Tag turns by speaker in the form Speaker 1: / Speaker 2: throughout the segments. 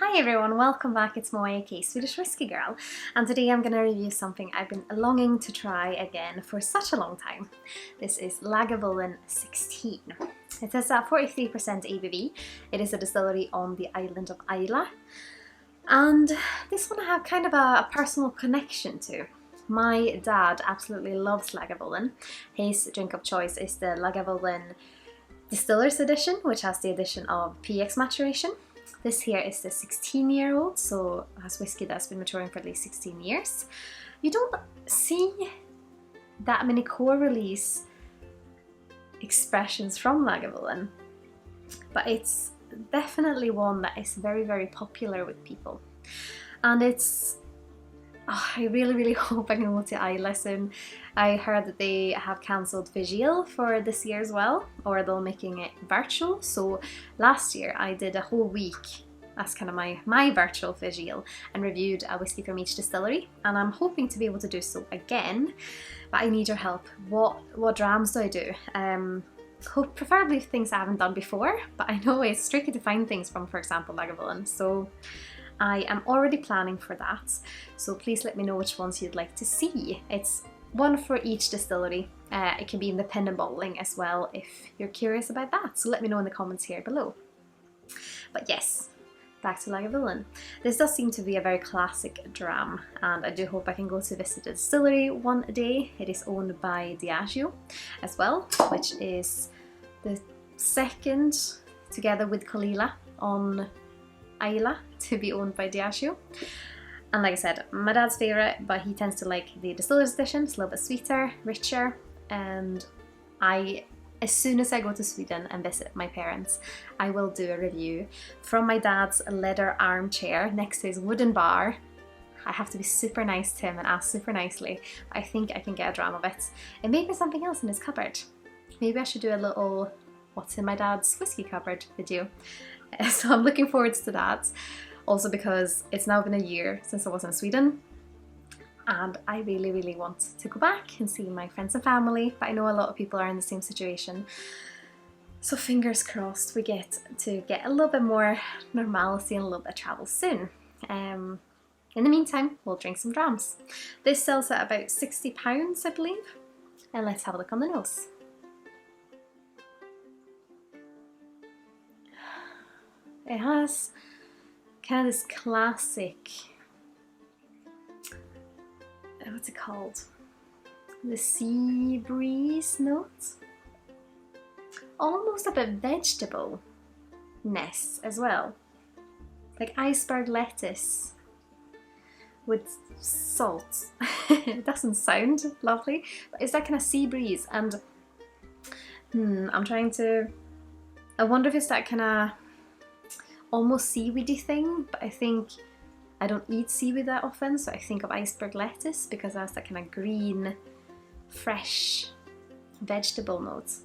Speaker 1: Hi everyone, welcome back. It's Moa, aka Swedish Whiskey Girl, and today I'm going to review something I've been longing to try again for such a long time. This is Lagavulin 16. It has a 43% ABV. It is a distillery on the island of Islay, and this one I have kind of a personal connection to. My dad absolutely loves Lagavulin. His drink of choice is the Lagavulin Distillers Edition, which has the addition of PX maturation. This here is the 16-year-old, so it has whiskey that's been maturing for at least 16 years. You don't see that many core release expressions from Lagavulin, but it's definitely one that is very, very popular with people. And it's, I really hope I can go to Islay soon. I heard that they have cancelled Vigil for this year as well, or they're making it virtual. So last year I did a whole week as kind of my virtual Vigil and reviewed a whiskey from each distillery, and I'm hoping to be able to do so again, but I need your help. What drams do I do? Preferably things I haven't done before, but I know it's tricky to find things from, for example, Lagavulin. So I am already planning for that, so please let me know which ones you'd like to see. It's one for each distillery. It can be independent bottling as well if you're curious about that, so let me know in the comments here below. But yes, back to Lagavulin. This does seem to be a very classic dram, and I do hope I can go to visit the distillery one day. It is owned by Diageo as well, which is the second, together with Kalila, on Islay to be owned by Diageo. And like I said, my dad's favourite, but he tends to like the Distillers Edition. It's a little bit sweeter, richer, and as soon as I go to Sweden and visit my parents, I will do a review from my dad's leather armchair next to his wooden bar. I have to be super nice to him and ask super nicely. I think I can get a dram of it. And maybe something else in his cupboard. Maybe I should do a little what's in my dad's whiskey cupboard video. So I'm looking forward to that. Also because it's now been a year since I was in Sweden, and I really want to go back and see my friends and family, but I know a lot of people are in the same situation. So fingers crossed we get to get a little bit more normalcy and a little bit of travel soon. In the meantime, we'll drink some drams. This sells at about £60, I believe. And let's have a look on the nose. It has kind of this classic, what's it called? The sea breeze note. Almost a bit vegetable-ness as well. Like iceberg lettuce with salt. It doesn't sound lovely, but it's that kind of sea breeze. And I wonder if it's that kind of almost seaweedy thing, but I think I don't eat seaweed that often, so I think of iceberg lettuce because that's that kind of green, fresh vegetable notes.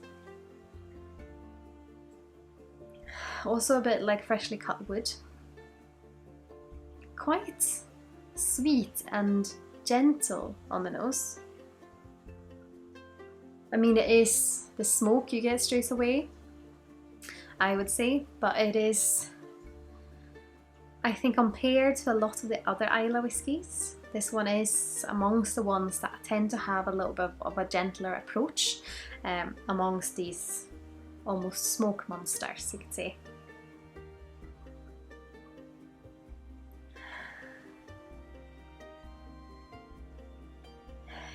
Speaker 1: Also a bit like freshly cut wood. Quite sweet and gentle on the nose. I mean, it is the smoke you get straight away, I would say, but it is, I think, compared to a lot of the other Islay whiskies, this one is amongst the ones that tend to have a little bit of a gentler approach amongst these almost smoke monsters, you could say.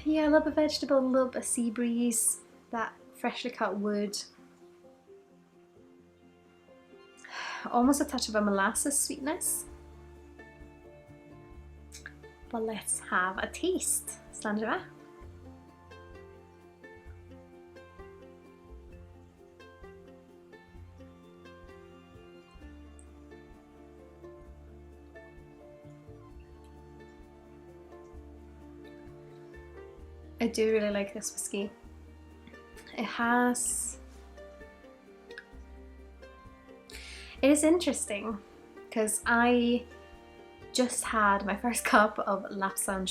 Speaker 1: Yeah, a little bit vegetable, a little bit of sea breeze, that freshly cut wood. Almost a touch of a molasses sweetness. But let's have a taste. Sláinte. I do really like this whiskey. It is interesting because I just had my first cup of Lapsang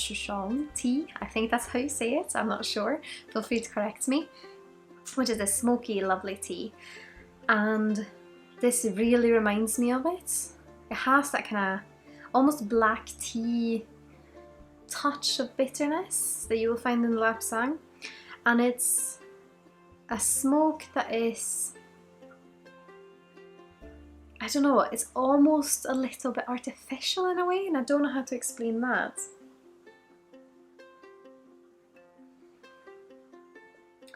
Speaker 1: tea. I think that's how you say it, I'm not sure. Feel free to correct me. Which is a smoky, lovely tea. And this really reminds me of it. It has that kind of almost black tea touch of bitterness that you will find in the Lapsang, and it's a smoke that is, I don't know, it's almost a little bit artificial in a way, and I don't know how to explain that.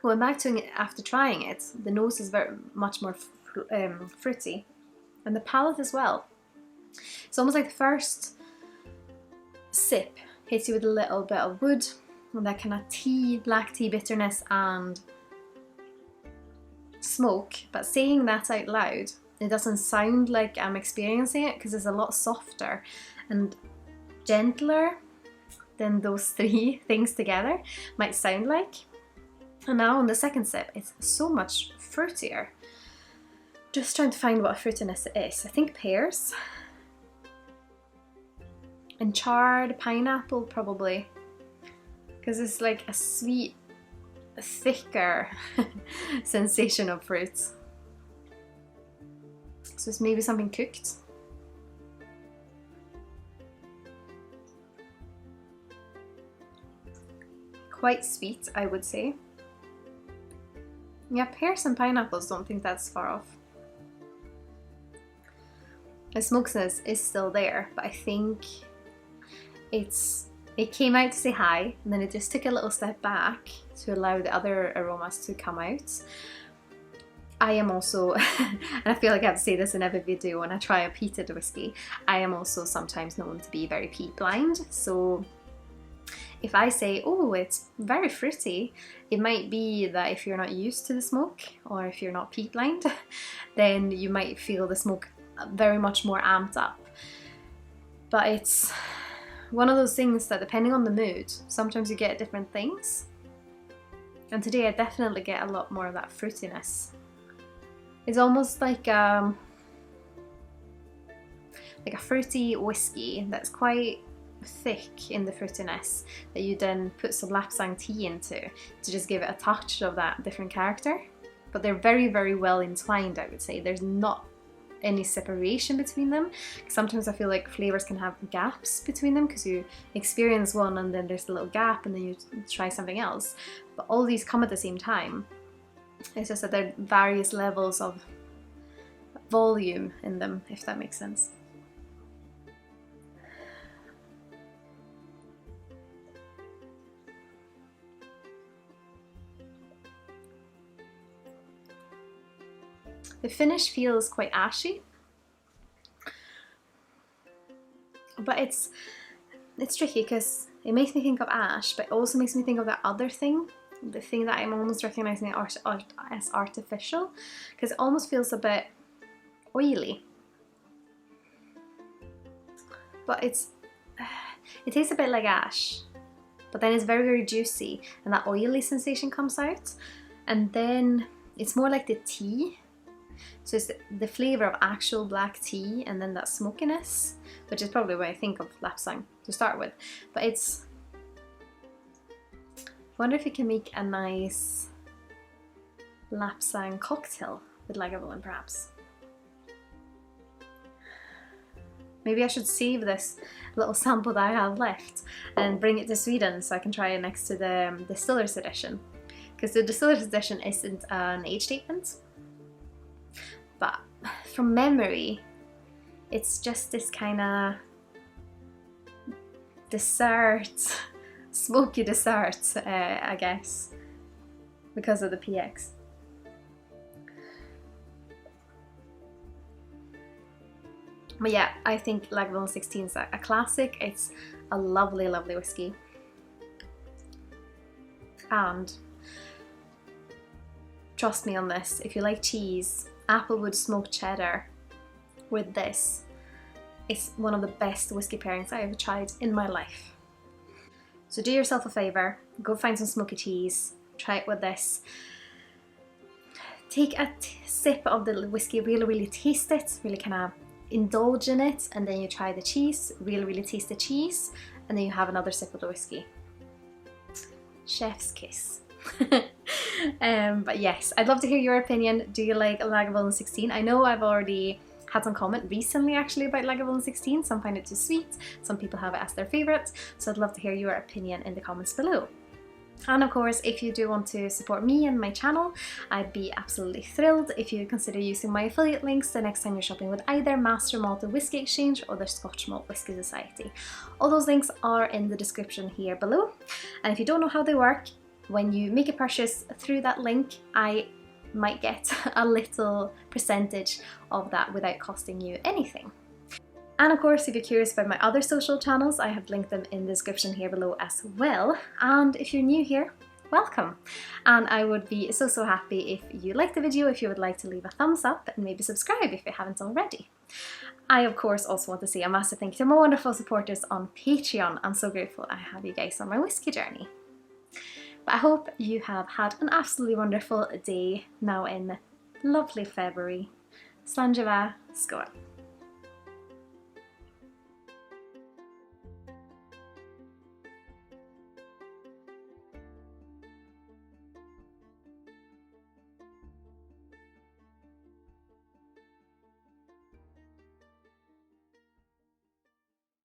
Speaker 1: Going back to it after trying it, the nose is very much more fruity, and the palate as well. It's almost like the first sip hits you with a little bit of wood, and that kind of tea, black tea bitterness and smoke. But saying that out loud, it doesn't sound like I'm experiencing it, because it's a lot softer and gentler than those three things together might sound like. And now on the second sip, it's so much fruitier. Just trying to find what a fruitiness it is. I think pears and charred pineapple probably, because it's like a sweet, thicker sensation of fruit. So it's maybe something cooked. Quite sweet, I would say. Yeah, pears and pineapples, don't think that's far off. The smokiness is still there, but I think it came out to say hi, and then it just took a little step back to allow the other aromas to come out. I am also, and I feel like I have to say this in every video when I try a peated whiskey, I am also sometimes known to be very peat blind. So if I say, oh, it's very fruity, it might be that if you're not used to the smoke, or if you're not peat blind, then you might feel the smoke very much more amped up. But it's one of those things that depending on the mood, sometimes you get different things. And today I definitely get a lot more of that fruitiness. It's almost like a fruity whiskey that's quite thick in the fruitiness, that you then put some Lapsang tea into to just give it a touch of that different character. But they're very, very well entwined, I would say. There's not any separation between them. Sometimes I feel like flavors can have gaps between them, because you experience one and then there's a little gap and then you try something else. But all these come at the same time. It's just that there are various levels of volume in them, if that makes sense. The finish feels quite ashy, but it's tricky because it makes me think of ash, but it also makes me think of that other thing, the thing that I'm almost recognizing as artificial, because it almost feels a bit oily. But it tastes a bit like ash, but then it's very, very juicy, and that oily sensation comes out, and then it's more like the tea. So it's the flavour of actual black tea, and then that smokiness, which is probably what I think of Lapsang to start with. But it's, I wonder if you can make a nice Lapsang cocktail with Lagavulin perhaps. Maybe I should save this little sample that I have left and bring it to Sweden so I can try it next to the Distiller's Edition. Because the Distiller's Edition isn't an age statement. But from memory, it's just this kind of dessert, smoky dessert, I guess, because of the PX. But yeah, I think Lagavulin 16 is a classic. It's a lovely, lovely whiskey. And trust me on this, if you like cheese, applewood smoked cheddar with this is one of the best whiskey pairings I ever tried in my life. So do yourself a favour, go find some smoky cheese, try it with this. Take a sip of the whiskey, really, really taste it, really kind of indulge in it, and then you try the cheese, really, really taste the cheese, and then you have another sip of the whiskey. Chef's kiss. But yes, I'd love to hear your opinion. Do you like Lagavulin 16? I know I've already had some comment recently actually about Lagavulin 16. Some find it too sweet, some people have it as their favourite, so I'd love to hear your opinion in the comments below. And of course, if you do want to support me and my channel, I'd be absolutely thrilled if you consider using my affiliate links the next time you're shopping with either Master Malt Whisky Exchange or the Scotch Malt Whisky Society. All those links are in the description here below. And if you don't know how they work, when you make a purchase through that link, I might get a little percentage of that without costing you anything. And of course, if you're curious about my other social channels, I have linked them in the description here below as well. And if you're new here, welcome. And I would be so happy if you liked the video, if you would like to leave a thumbs up and maybe subscribe if you haven't already. I of course also want to say a massive thank you to my wonderful supporters on Patreon. I'm so grateful I have you guys on my whiskey journey. But I hope you have had an absolutely wonderful day now in lovely February. Sláinte Skål.